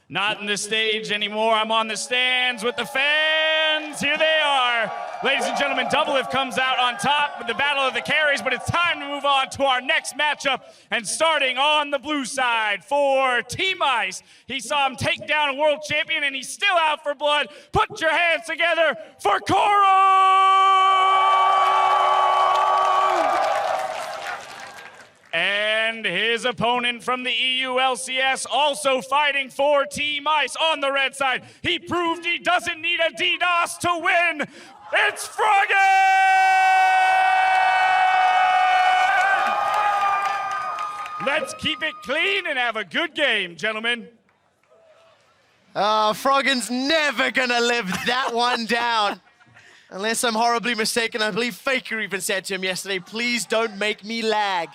Not in the stage anymore. I'm on the stands with the fans. Here they are. Ladies and gentlemen, Doublelift comes out on top with the battle of the carries, but it's time to move on to our next matchup. And starting on the blue side for Team Ice, he saw him take down a world champion, and he's still out for blood. Put your hands together for Koro! And his opponent from the EU LCS also fighting for Team Ice on the red side. He proved he doesn't need a DDoS to win. It's Froggen! Let's keep it clean and have a good game, gentlemen. Froggen's never gonna live that one down. Unless I'm horribly mistaken, I believe Faker even said to him yesterday, please don't make me lag.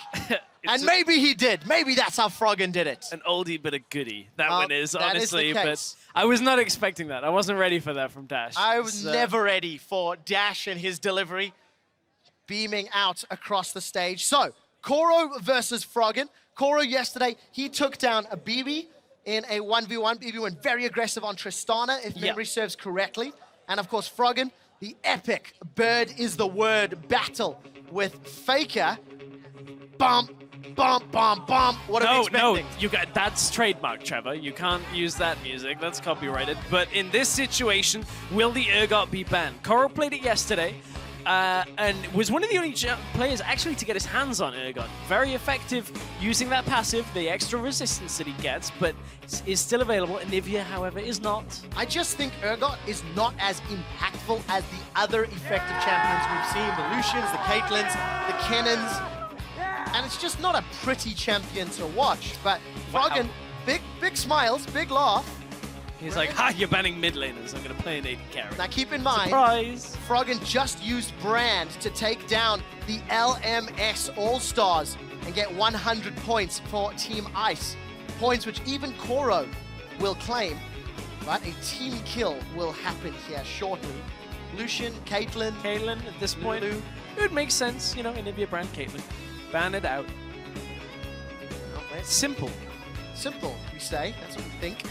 And maybe he did. Maybe that's how Froggen did it. An oldie but a goodie. That one is, honestly. That is the but I was not expecting that. I wasn't ready for that from Dash. I was never ready for Dash and his delivery beaming out across the stage. So, Koro versus Froggen. Koro yesterday, he took down a BB in a 1v1. BB went very aggressive on Tristana, if memory serves correctly. And of course, Froggen, the epic bird is the word battle with Faker. Bump, bump, bump, bump. What are we expecting? No, that's trademark, Trevor. You can't use that music. That's copyrighted. But in this situation, will the Urgot be banned? Koro played it yesterday and was one of the only players actually to get his hands on Urgot. Very effective using that passive, the extra resistance that he gets, but is still available. Anivia, however, is not. I just think Urgot is not as impactful as the other effective champions we've seen. The Lucians, the Caitlyn's, the Kennons. And it's just not a pretty champion to watch. But Froggen, big smiles, big laugh. He's like, ha, you're banning mid laners. I'm going to play an AD carry. Now keep in mind, surprise, Froggen just used Brand to take down the LMS All-Stars and get 100 points for Team Ice. Points which even Koro will claim. But a team kill will happen here shortly. Lucian, Caitlyn. Caitlyn at this point. Lulu. It would make sense, you know, Anivia, Brand, Caitlyn. Ban it out. Simple. Simple, we say. That's what we think.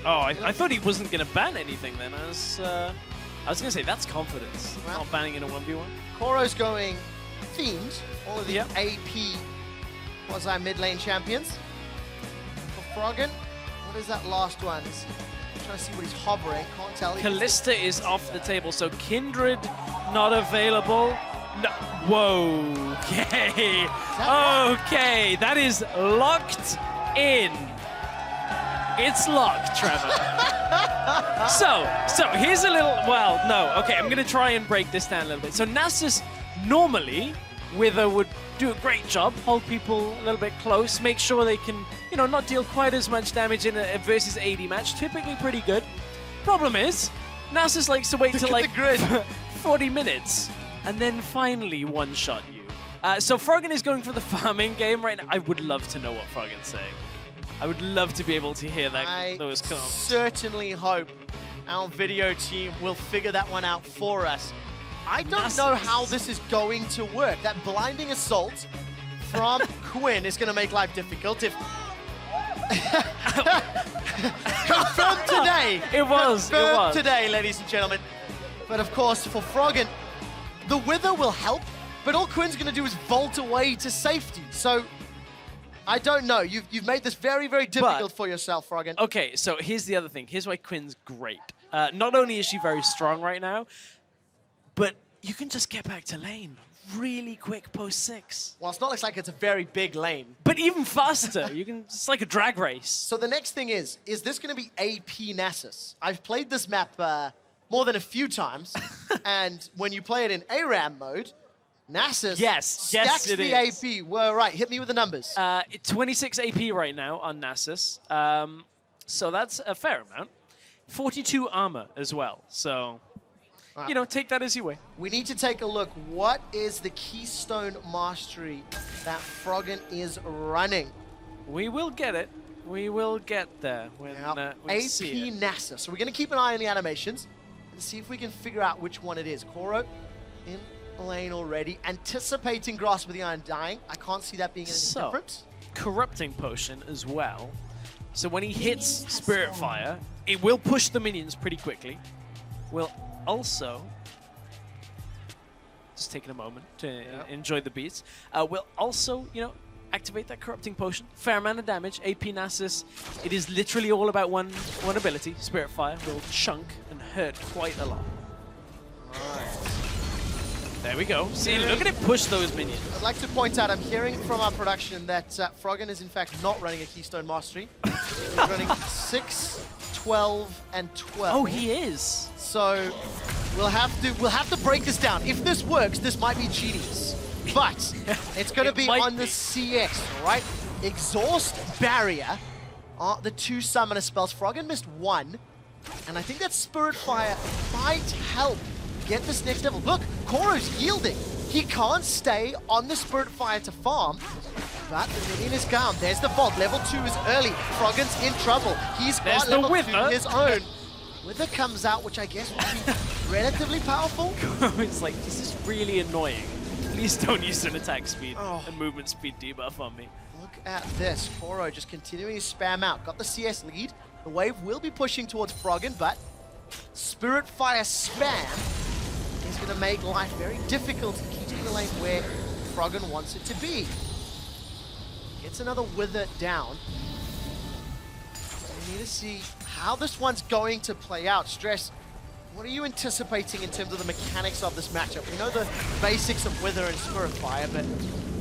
I thought he wasn't going to ban anything then. I was going to say, that's confidence. Well, not banning in a 1v1. Koro's going themed. All of the AP mid lane champions. For Froggen, what is that last one? I'm trying to see what he's hovering. Can't tell. Kalista is off the table, so Kindred not available. No. Whoa. Okay. Okay. That is locked in. It's locked, Trevor. so here's a little. Well, no. Okay, I'm gonna try and break this down a little bit. So Nasus normally, Wither would do a great job, hold people a little bit close, make sure they can, you know, not deal quite as much damage in a versus AD match. Typically pretty good. Problem is, Nasus likes to wait till like 40 minutes. And then finally one-shot you. So Froggen is going for the farming game right now. I would love to know what Froggen's saying. I would love to be able to hear that. Those comments. Certainly hope our video team will figure that one out for us. I don't know how this is going to work. That blinding assault from Quinn is going to make life difficult. If confirmed today. It was. Confirmed today, ladies and gentlemen. But of course, for Froggen, the Wither will help, but all Quinn's going to do is vault away to safety. So, I don't know. You've made this very, very difficult for yourself, Froggen. Okay, so here's the other thing. Here's why Quinn's great. Not only is she very strong right now, but you can just get back to lane really quick post-6. Well, it's not like it's a very big lane. But even faster. It's like a drag race. So the next thing is this going to be AP Nasus? I've played this map more than a few times, and when you play it in ARAM mode, Nasus stacks the AP. Well, right, hit me with the numbers. 26 AP right now on Nasus, so that's a fair amount. 42 armor as well, so, you know, take that as you will. We need to take a look. What is the Keystone Mastery that Froggen is running? We will get it. We will get there when we see it. AP Nasus. So we're going to keep an eye on the animations and see if we can figure out which one it is. Koro in lane already, anticipating Grasp of the Iron dying. I can't see that being anything different. Corrupting Potion as well. So when he hits Spirit Fire, it will push the minions pretty quickly. Will also, just taking a moment to enjoy the beats, will also, you know, activate that Corrupting Potion. Fair amount of damage. AP Nasus, it is literally all about one ability. Spirit Fire will chunk and hurt quite a lot. There we go. See, look at it push those minions. I'd like to point out, I'm hearing from our production that Froggen is in fact not running a Keystone Mastery. He's running 6, 12, and 12. Oh, he is. So we'll have to break this down. If this works, this might be genius. But it's going to be on the CS, right? Exhaust, Barrier are the 2 summoner spells. Froggen missed 1, and I think that Spirit Fire might help get this next level. Look, Koro's yielding. He can't stay on the Spirit Fire to farm, but the minion is calm. There's the vault. Level 2 is early. Froggen's in trouble. He's got level 2 his own. Wither comes out, which I guess will be relatively powerful. It's like, this is really annoying. Please don't use an attack speed and movement speed debuff on me. Look at this. Koro just continuing to spam out. Got the CS lead. The wave will be pushing towards Froggen, but Spirit Fire spam is going to make life very difficult, keeping the lane where Froggen wants it to be. Gets another Wither down. We need to see how this one's going to play out. Stress, what are you anticipating in terms of the mechanics of this matchup? We know the basics of Wither and Spirit Fire, but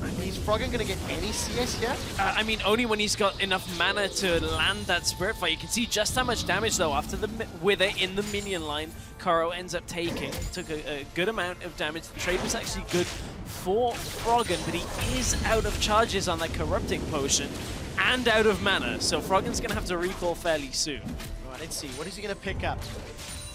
I mean, is Froggen going to get any CS yet? I mean, only when he's got enough mana to land that Spirit Fire. You can see just how much damage, though, after the Wither in the minion line, Koro ends up taking. Took a good amount of damage. The trade was actually good for Froggen, but he is out of charges on that Corrupting Potion and out of mana, so Froggen's going to have to recall fairly soon. Right, let's see. What is he going to pick up?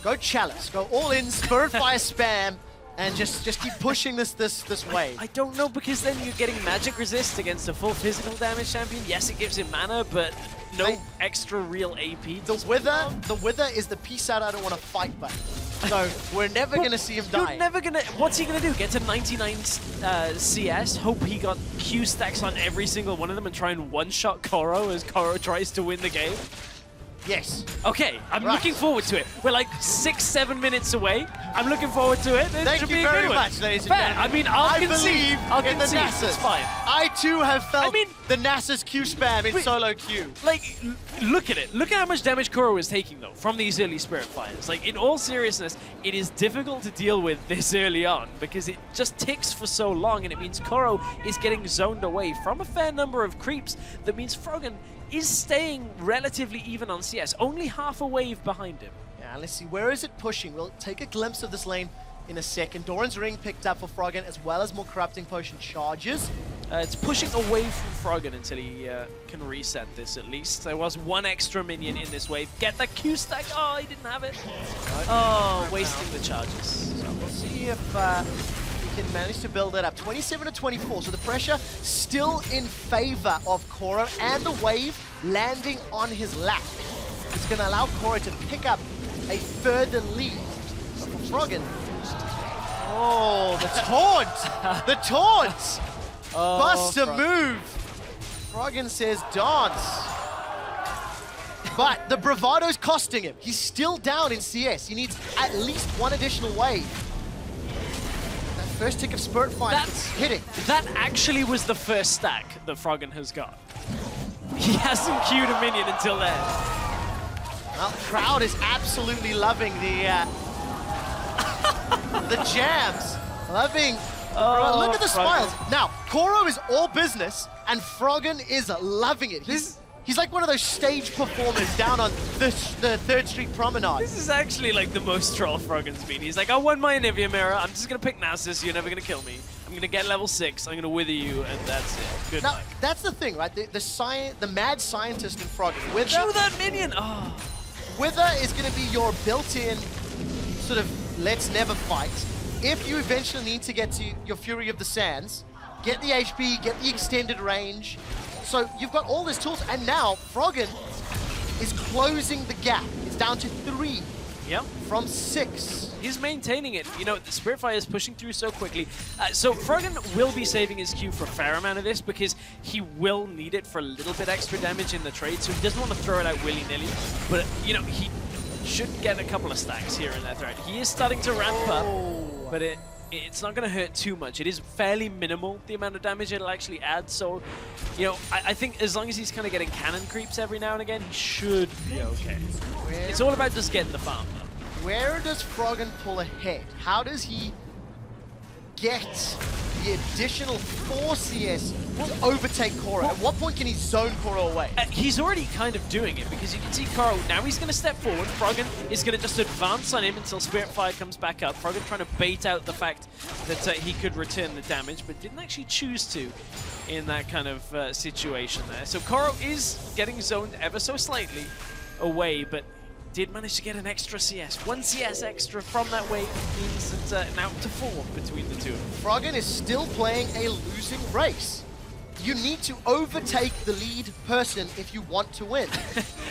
Go Chalice. Go all in, Spirit Fire spam, and just keep pushing this wave. I don't know, because then you're getting magic resist against a full physical damage champion. Yes, it gives him mana, but no extra real AP. The Wither is the peace out, I don't want to fight button. So we're never going to see him die. You're never going to... What's he going to do? Get to 99 CS, hope he got Q stacks on every single one of them and try and one-shot Koro as Koro tries to win the game? Yes. Okay, I'm looking forward to it. We're like 6-7 minutes away. I'm looking forward to it. Thank you very much, ladies and gentlemen. I mean, I'll concede. I'll in the Nasus. It's fine. I too have felt the Nasus Q spam in solo queue. Like, look at it. Look at how much damage Koro is taking, though, from these early Spirit Fires. Like, in all seriousness, it is difficult to deal with this early on because it just ticks for so long, and it means Koro is getting zoned away from a fair number of creeps. That means Froggen is staying relatively even on CS, only half a wave behind him. Yeah, let's see, where is it pushing? We'll take a glimpse of this lane in a second. Doran's Ring picked up for Froggen, as well as more Corrupting Potion charges. It's pushing away from Froggen until he can reset this, at least. There was one extra minion in this wave. Get the Q stack! Oh, he didn't have it. Oh, wasting the charges. So we'll see if he can manage to build it up. 27-24, so the pressure still in favor of Koro, and the wave landing on his lap. It's going to allow Koro to pick up a further lead. But for Froggen, oh, the taunt! The taunt! Bust a move! Froggen says dance. But the bravado's costing him. He's still down in CS. He needs at least one additional wave. That first tick of Spirit Fire is hitting. That actually was the first stack that Froggen has got. He hasn't queued a minion until then. Well, the crowd is absolutely loving the the jams. Loving. Look at the smiles. Now, Koro is all business, and Froggen is loving it. He's like one of those stage performers down on the 3rd Street Promenade. This is actually like the most troll Froggen's been. He's like, I won my Anivia Mirror. I'm just going to pick Nasus. You're never going to kill me. I'm going to get level 6. I'm going to wither you, and that's it. Good luck. That's the thing, right? The mad scientist in Froggen. Wither, kill that minion! Oh. Wither is going to be your built-in sort of let's never fight. If you eventually need to get to your Fury of the Sands, get the HP, get the extended range. So you've got all these tools, and now Froggen is closing the gap. It's down to 3 Yep. from 6. He's maintaining it. You know, the Spiritfire is pushing through so quickly. So Froggen will be saving his Q for a fair amount of this because he will need it for a little bit extra damage in the trade, so he doesn't want to throw it out willy-nilly. But, you know, he should get a couple of stacks here and there throughout. He is starting to ramp up, but it's not going to hurt too much. It is fairly minimal, the amount of damage it'll actually add. So, you know, I think as long as he's kind of getting cannon creeps every now and again, he should be okay. It's all about just getting the farm, though. Where does Froggen pull ahead? How does he get the additional 4 CS to overtake Koro? At what point can he zone Koro away? He's already kind of doing it because you can see Koro, now he's going to step forward. Froggen is going to just advance on him until Spiritfire comes back up. Froggen trying to bait out the fact that he could return the damage, but didn't actually choose to in that kind of situation there. So Koro is getting zoned ever so slightly away, but did manage to get an extra CS. 1 CS extra from that wave means that now to 4 between the two. Froggen is still playing a losing race. You need to overtake the lead person if you want to win.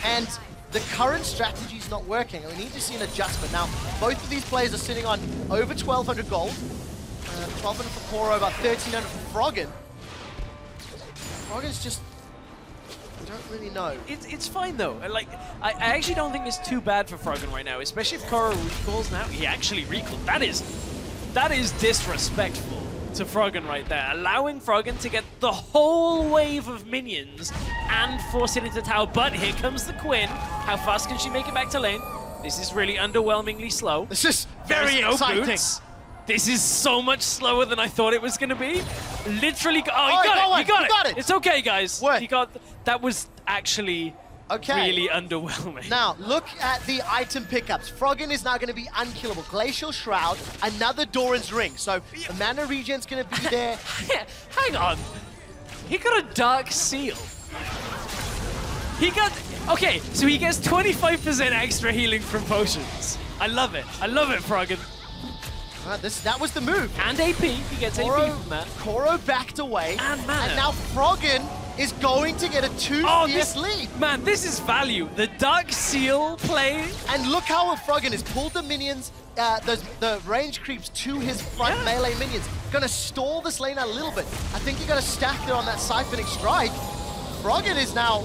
And the current strategy is not working. We need to see an adjustment. Now, both of these players are sitting on over 1,200 gold. 1,200 for Koro, about 1,300 for Froggen. Froggen's just... I don't really know. It's fine though. Like, I actually don't think it's too bad for Froggen right now, especially if Koro recalls now. He actually recalled. That is disrespectful to Froggen right there. Allowing Froggen to get the whole wave of minions and force it into tower. But here comes the Quinn. How fast can she make it back to lane? This is really underwhelmingly slow. This is very exciting. Boots. This is so much slower than I thought it was going to be. Literally, Oh, you got it. It's okay, guys. What? You got that was actually really underwhelming. Now, look at the item pickups. Froggen is now going to be unkillable. Glacial Shroud, another Doran's Ring. So the mana regen's going to be there. Hang on. He got a Dark Seal. He got... Okay, so he gets 25% extra healing from potions. I love it. I love it, Froggen. That was the move. And AP. He gets AP from that. Koro backed away. And mana. And now Froggen is going to get a 2 CS lead. Man, this is value. The Dark Seal play. And look how Froggen has pulled the minions, the range creeps to his front melee minions. Gonna stall this lane a little bit. I think you're gonna stack there on that Siphoning Strike. Froggen is now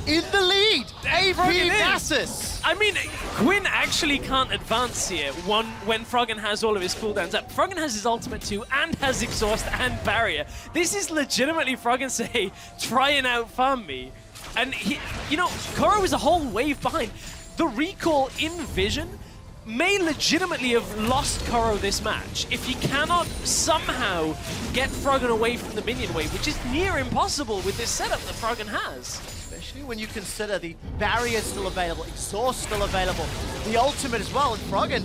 in the lead. AP Nasus. I mean, Quinn actually can't advance here when Froggen has all of his cooldowns up. Froggen has his ultimate too, and has exhaust and barrier. This is legitimately Froggen say, try and outfarm me. And he, you know, Koro is a whole wave behind. The recall in Vision may legitimately have lost Koro this match if he cannot somehow get Froggen away from the minion wave, which is near impossible with this setup that Froggen has. Especially when you consider the barrier still available, exhaust still available, the ultimate as well, and Froggen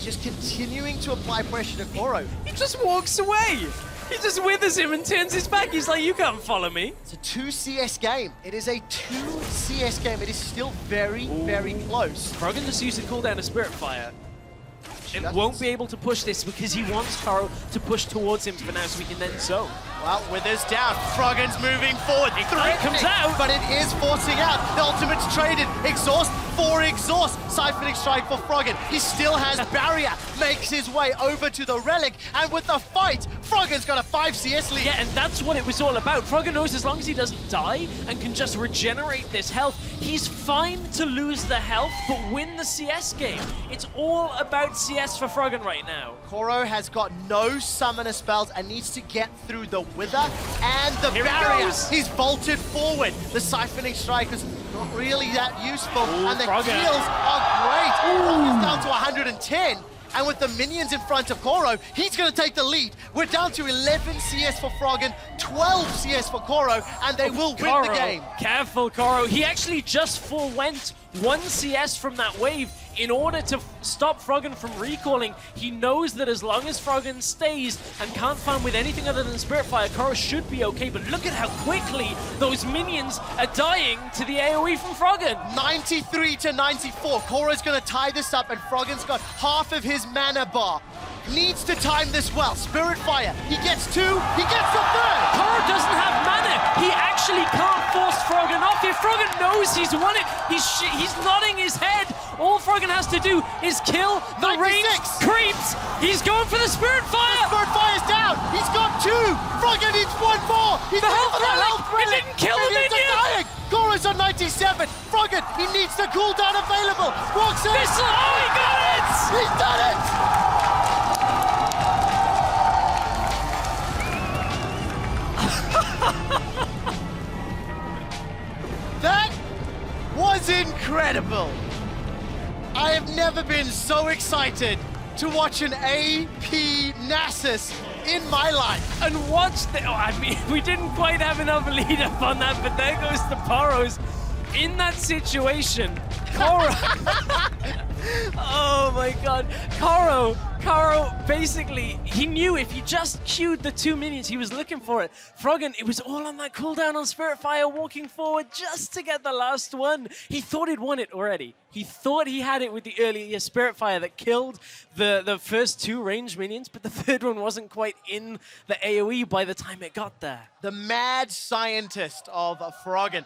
just continuing to apply pressure to Koro. He just walks away. He just withers him and turns his back. He's like, you can't follow me. It's a 2 CS game. It is a 2 CS game. It is still very, very close. Froggen just used the cooldown of Spiritfire. And won't be able to push this because he wants Koro to push towards him for now so we can then zone. Well, withers down. Froggen's moving forward. It comes out. But it is forcing out. The ultimate's traded. Exhaust for exhaust. Siphoning Strike for Froggen. He still has barrier. Makes his way over to the relic. And with the fight, Froggen's got a 5 CS lead. Yeah, and that's what it was all about. Froggen knows as long as he doesn't die and can just regenerate this health, he's fine to lose the health, but win the CS game. It's all about CS for Froggen right now. Koro has got no summoner spells and needs to get through the wither and the barrier. He's vaulted forward. The Siphoning Strike is not really that useful. And the Froggen. kills are great. Froggen's down to 110. And with the minions in front of Koro, he's going to take the lead. We're down to 11 CS for Froggen, 12 CS for Koro, and they will win the game. Careful, Koro. He actually just forewent 1 CS from that wave in order to stop Froggen from recalling. He knows that as long as Froggen stays and can't farm with anything other than Spiritfire, Koro should be okay, but look at how quickly those minions are dying to the AoE from Froggen. 93 to 94. Koro's going to tie this up, and Froggen's got half of his mana bar. Needs to time this well. Spiritfire, he gets 2, he gets the 3rd. Koro doesn't have mana. He actually can't force Froggen off. If Froggen knows he's won it, he's nodding his head. All Froggen has to do is kill. The 96. range creeps. He's going for the Spirit Fire. Spirit Fire's down. He's got 2. Froggen needs 1 more. He's The going health for the relic. health relic. It didn't kill the And he's minion. dying. Koro's on 97. Froggen, he needs the cooldown available. Walks in. This, oh, he got it. He's done it. That was incredible. I have never been so excited to watch an AP Nasus in my life. And watch the, oh, I mean, we didn't quite have enough lead up on that, but there goes the Poros. In that situation, Koro. Oh my god. Koro basically, he knew if he just queued the 2 minions, he was looking for it. Froggen, it was all on that cooldown on Spirit Fire, walking forward just to get the last one. He thought he'd won it already. He thought he had it with the earlier Spirit Fire that killed the first 2 ranged minions, but the third one wasn't quite in the AoE by the time it got there. The mad scientist of Froggen.